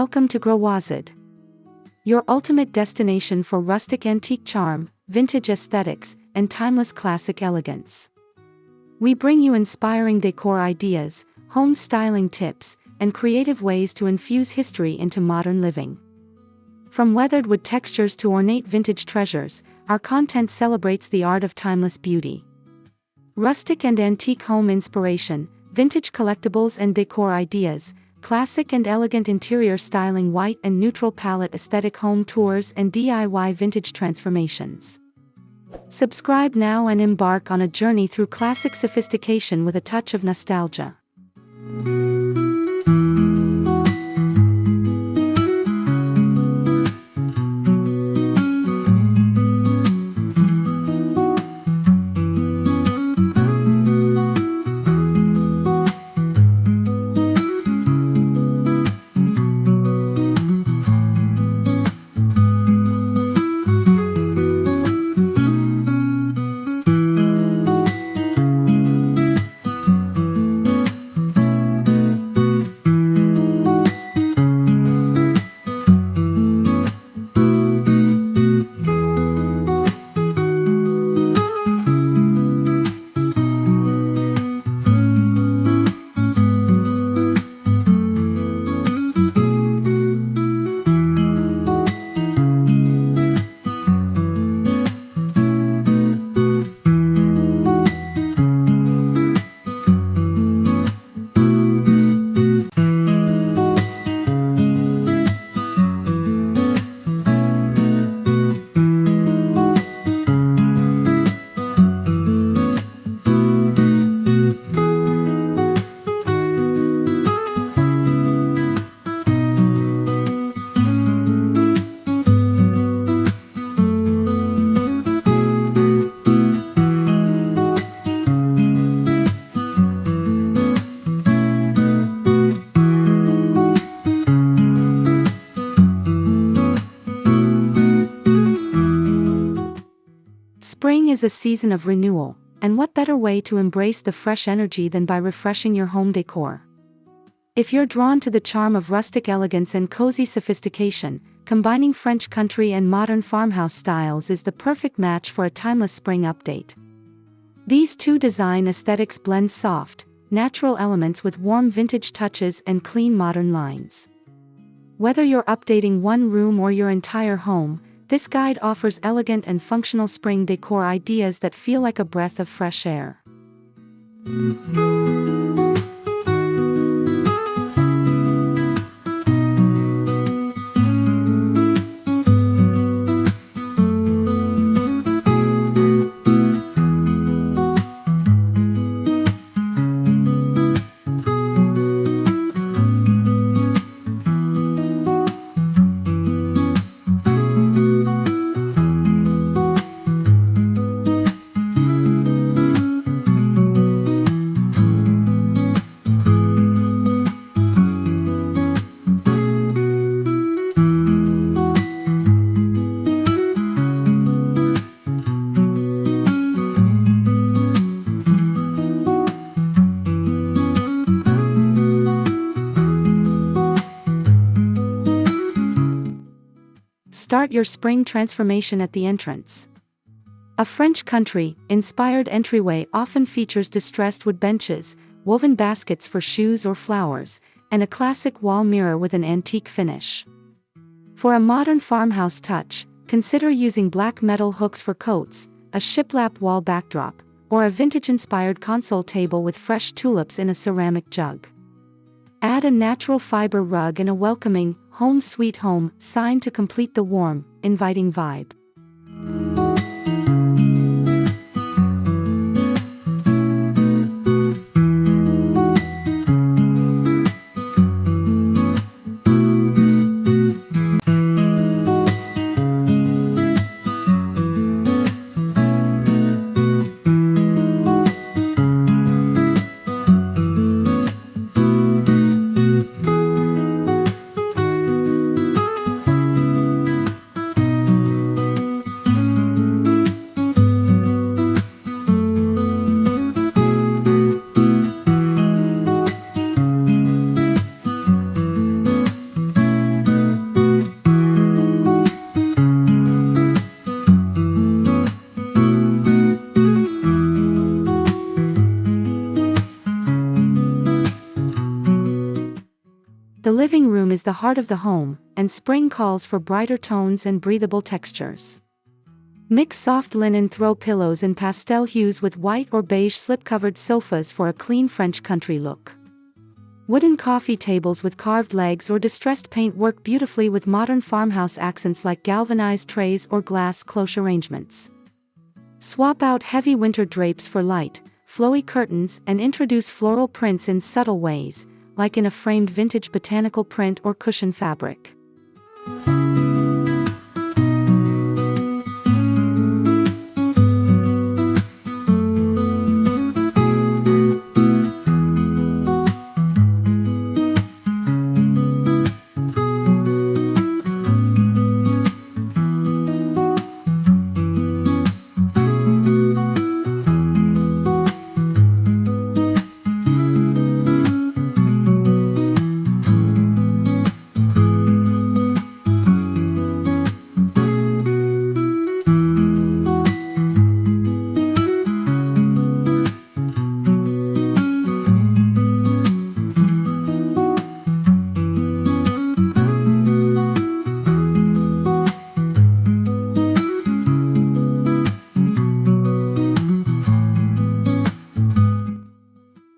Welcome to Growazid, your ultimate destination for rustic antique charm, vintage aesthetics, and timeless classic elegance. We bring you inspiring decor ideas, home styling tips, and creative ways to infuse history into modern living. From weathered wood textures to ornate vintage treasures, our content celebrates the art of timeless beauty. Rustic and antique home inspiration, vintage collectibles and decor ideas, classic and elegant interior styling, white and neutral palette aesthetic home tours, and DIY vintage transformations. Subscribe now and embark on a journey through classic sophistication with a touch of nostalgia. Spring is a season of renewal, and what better way to embrace the fresh energy than by refreshing your home decor? If you're drawn to the charm of rustic elegance and cozy sophistication, combining French country and modern farmhouse styles is the perfect match for a timeless spring update. These two design aesthetics blend soft, natural elements with warm vintage touches and clean modern lines. Whether you're updating one room or your entire home, this guide offers elegant and functional spring decor ideas that feel like a breath of fresh air. Start your spring transformation at the entrance. A French country-inspired entryway often features distressed wood benches, woven baskets for shoes or flowers, and a classic wall mirror with an antique finish. For a modern farmhouse touch, consider using black metal hooks for coats, a shiplap wall backdrop, or a vintage-inspired console table with fresh tulips in a ceramic jug. Add a natural fiber rug and a welcoming, "Home Sweet Home" sign to complete the warm, inviting vibe. living room is the heart of the home, and spring calls for brighter tones and breathable textures. Mix soft linen throw pillows in pastel hues with white or beige slip-covered sofas for a clean French country look. Wooden coffee tables with carved legs or distressed paint work beautifully with modern farmhouse accents like galvanized trays or glass cloche arrangements. Swap out heavy winter drapes for light, flowy curtains and introduce floral prints in subtle ways, like in a framed vintage botanical print or cushion fabric.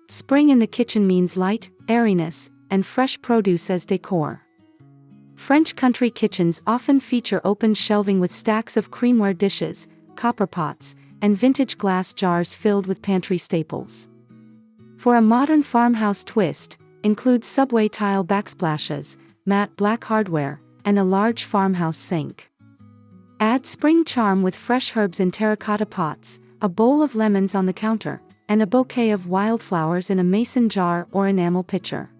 Spring in the kitchen means light, airiness, and fresh produce as decor. French country kitchens often feature open shelving with stacks of creamware dishes, copper pots, and vintage glass jars filled with pantry staples. For a modern farmhouse twist, include subway tile backsplashes, matte black hardware, and a large farmhouse sink. Add spring charm with fresh herbs in terracotta pots, a bowl of lemons on the counter, and a bouquet of wildflowers in a mason jar or enamel pitcher.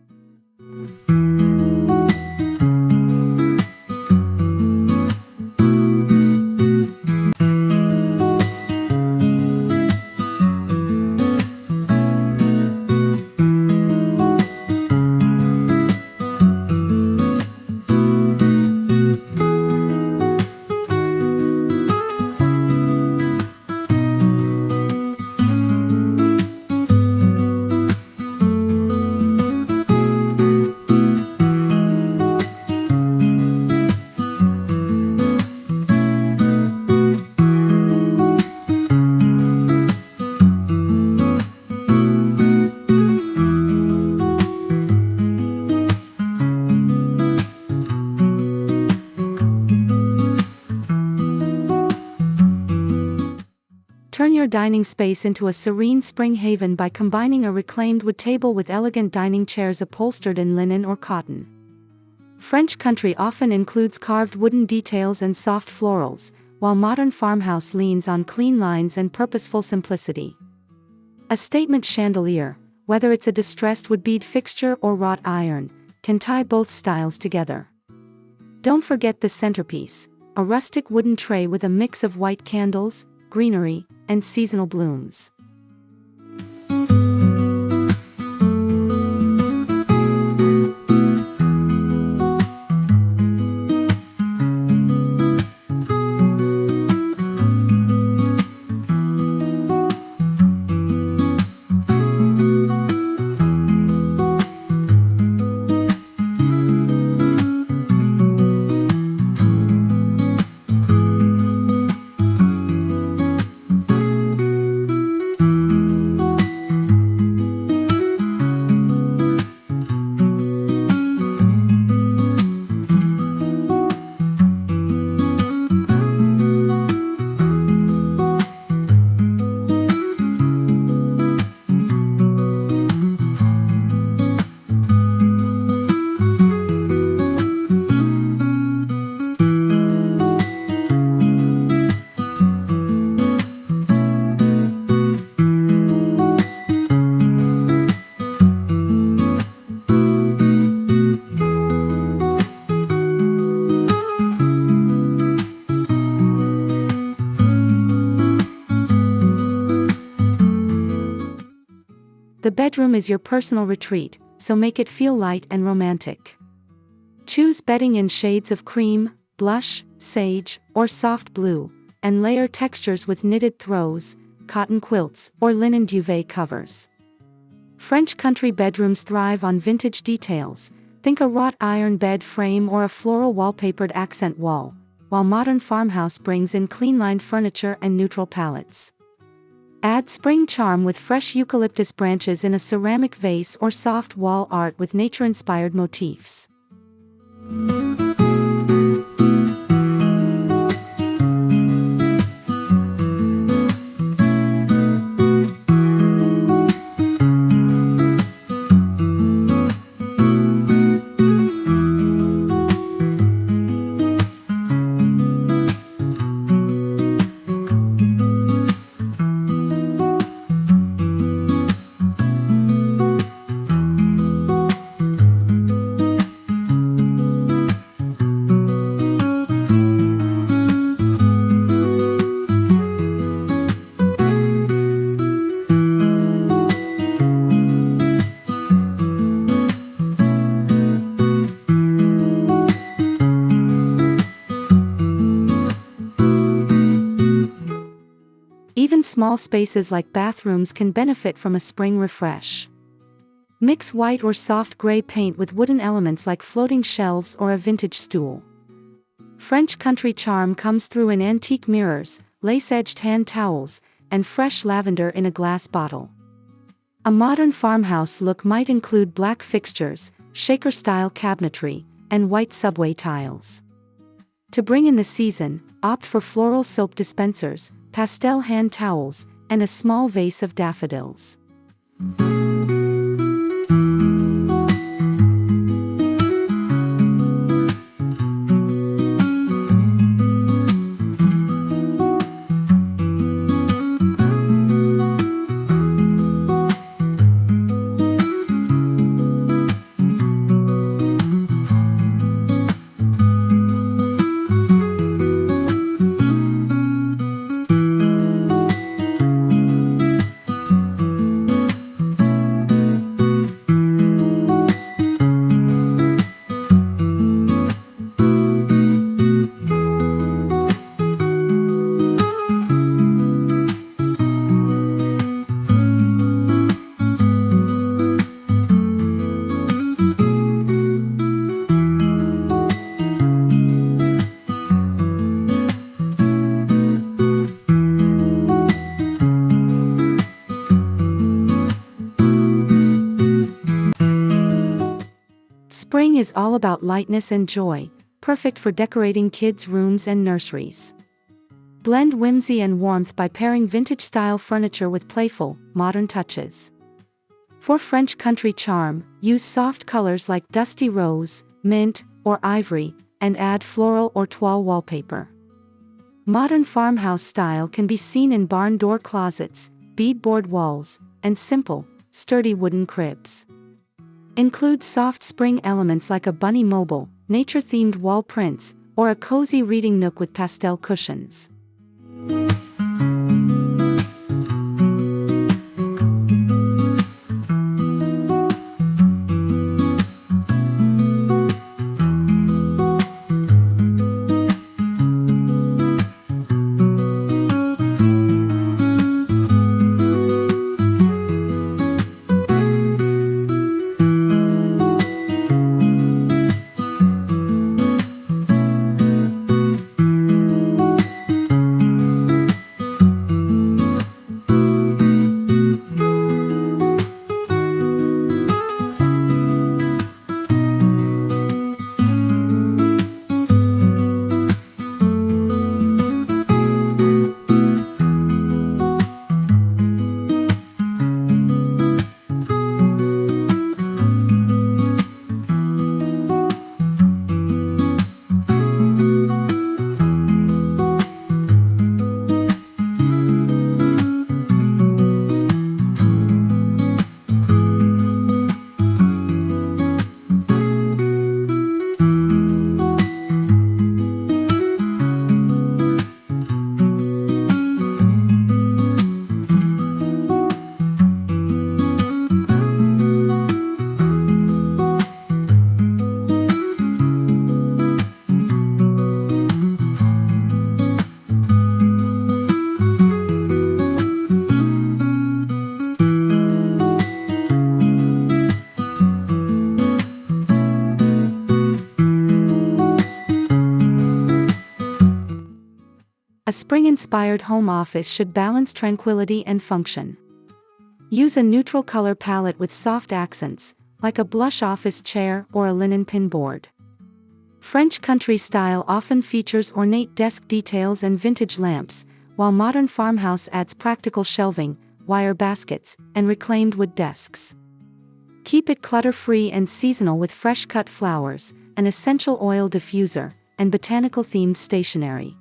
Turn your dining space into a serene spring haven by combining a reclaimed wood table with elegant dining chairs upholstered in linen or cotton. French country often includes carved wooden details and soft florals, while modern farmhouse leans on clean lines and purposeful simplicity. A statement chandelier, whether it's a distressed wood bead fixture or wrought iron, can tie both styles together. Don't forget the centerpiece, a rustic wooden tray with a mix of white candles, greenery, and seasonal blooms. The bedroom is your personal retreat, so make it feel light and romantic. Choose bedding in shades of cream, blush, sage, or soft blue, and layer textures with knitted throws, cotton quilts, or linen duvet covers. French country bedrooms thrive on vintage details, Think a wrought iron bed frame or a floral wallpapered accent wall, while modern farmhouse brings in clean-lined furniture and neutral palettes. Add spring charm with fresh eucalyptus branches in a ceramic vase or soft wall art with nature-inspired motifs. Even small spaces like bathrooms can benefit from a spring refresh. Mix white or soft gray paint with wooden elements like floating shelves or a vintage stool. French country charm comes through in antique mirrors, lace-edged hand towels, and fresh lavender in a glass bottle. A modern farmhouse look might include black fixtures, shaker-style cabinetry, and white subway tiles. To bring in the season, opt for floral soap dispensers, pastel hand towels, and a small vase of daffodils. Spring is all about lightness and joy, perfect for decorating kids' rooms and nurseries. Blend whimsy and warmth by pairing vintage-style furniture with playful, modern touches. For French country charm, use soft colors like dusty rose, mint, or ivory, and add floral or toile wallpaper. Modern farmhouse style can be seen in barn door closets, beadboard walls, and simple, sturdy wooden cribs. Include soft spring elements like a bunny mobile, nature-themed wall prints, or a cozy reading nook with pastel cushions. A spring-inspired home office should balance tranquility and function. Use a neutral color palette with soft accents, like a blush office chair or a linen pin board. French country style often features ornate desk details and vintage lamps, while modern farmhouse adds practical shelving, wire baskets, and reclaimed wood desks. Keep it clutter-free and seasonal with fresh-cut flowers, an essential oil diffuser, and botanical-themed stationery.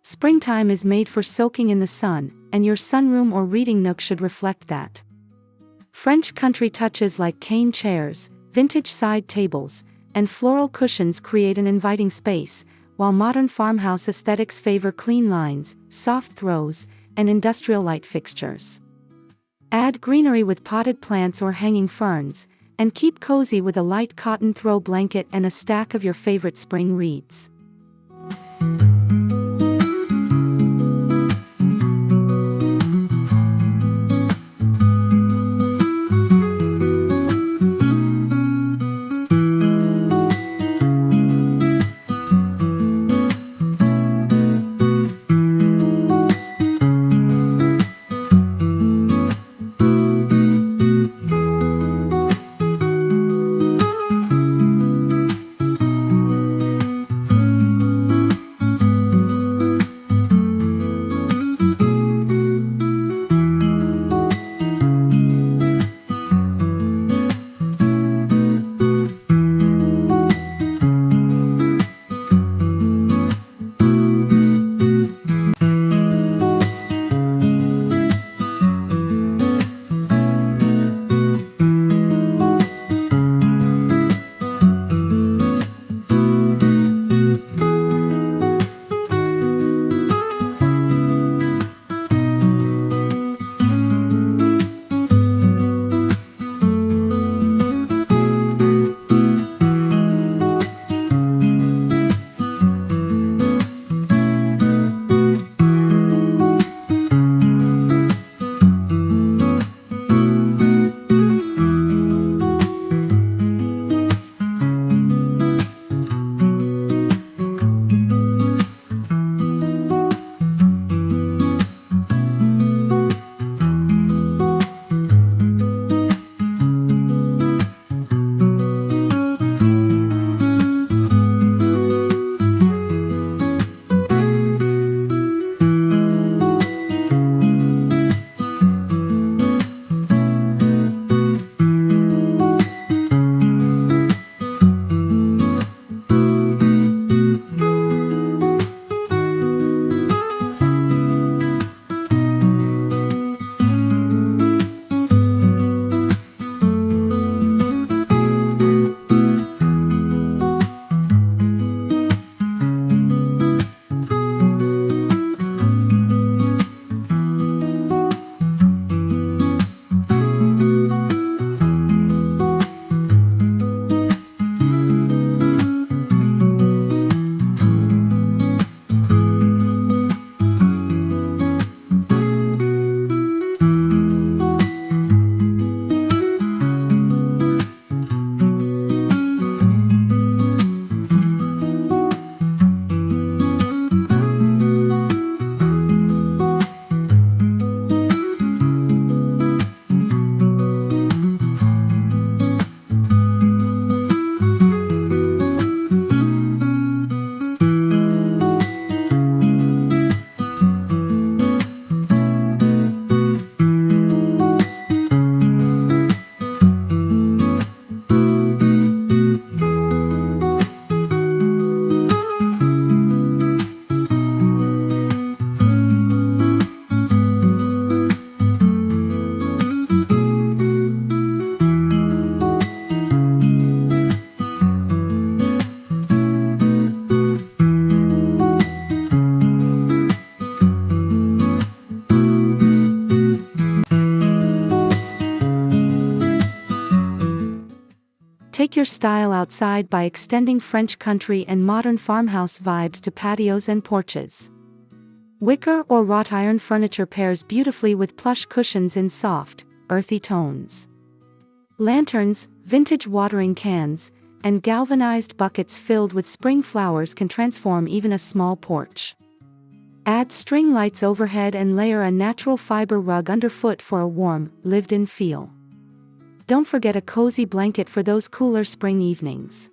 Springtime is made for soaking in the sun, and your sunroom or reading nook should reflect that. French country touches like cane chairs, vintage side tables, and floral cushions create an inviting space, while modern farmhouse aesthetics favor clean lines, soft throws, and industrial light fixtures. Add greenery with potted plants or hanging ferns, and keep cozy with a light cotton throw blanket and a stack of your favorite spring reads. Take your style outside by extending French country and modern farmhouse vibes to patios and porches. Wicker or wrought iron furniture pairs beautifully with plush cushions in soft, earthy tones. Lanterns, vintage watering cans, and galvanized buckets filled with spring flowers can transform even a small porch. Add string lights overhead and layer a natural fiber rug underfoot for a warm, lived-in feel. Don't forget a cozy blanket for those cooler spring evenings.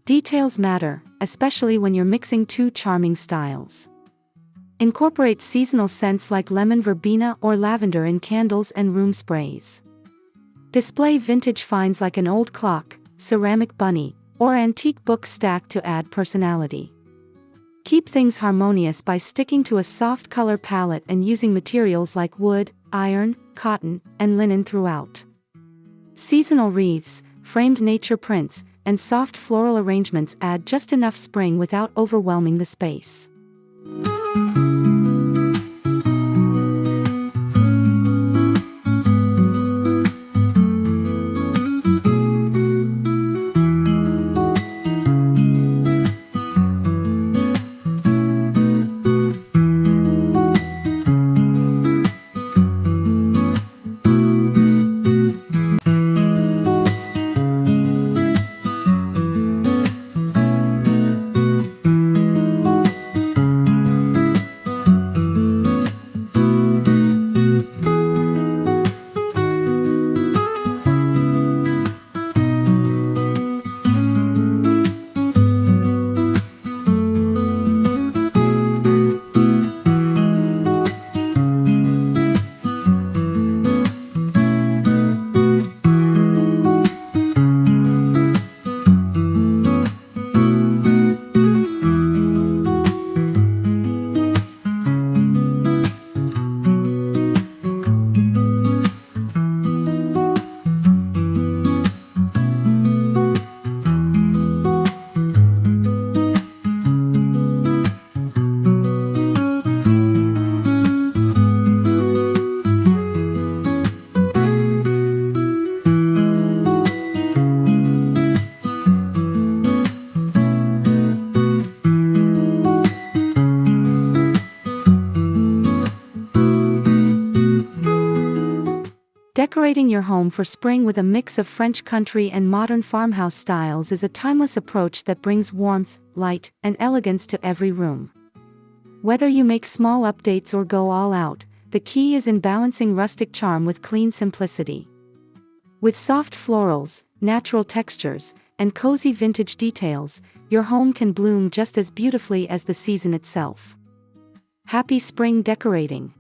Details matter, especially when you're mixing two charming styles. Incorporate seasonal scents like lemon verbena or lavender in candles and room sprays. Display vintage finds like an old clock, ceramic bunny, or antique book stack to add personality. Keep things harmonious by sticking to a soft color palette and using materials like wood, iron, cotton, and linen throughout. Seasonal wreaths, framed nature prints, and soft floral arrangements add just enough spring without overwhelming the space. Decorating your home for spring with a mix of French country and modern farmhouse styles is a timeless approach that brings warmth, light, and elegance to every room. Whether you make small updates or go all out, the key is in balancing rustic charm with clean simplicity. With soft florals, natural textures, and cozy vintage details, your home can bloom just as beautifully as the season itself. Happy spring decorating!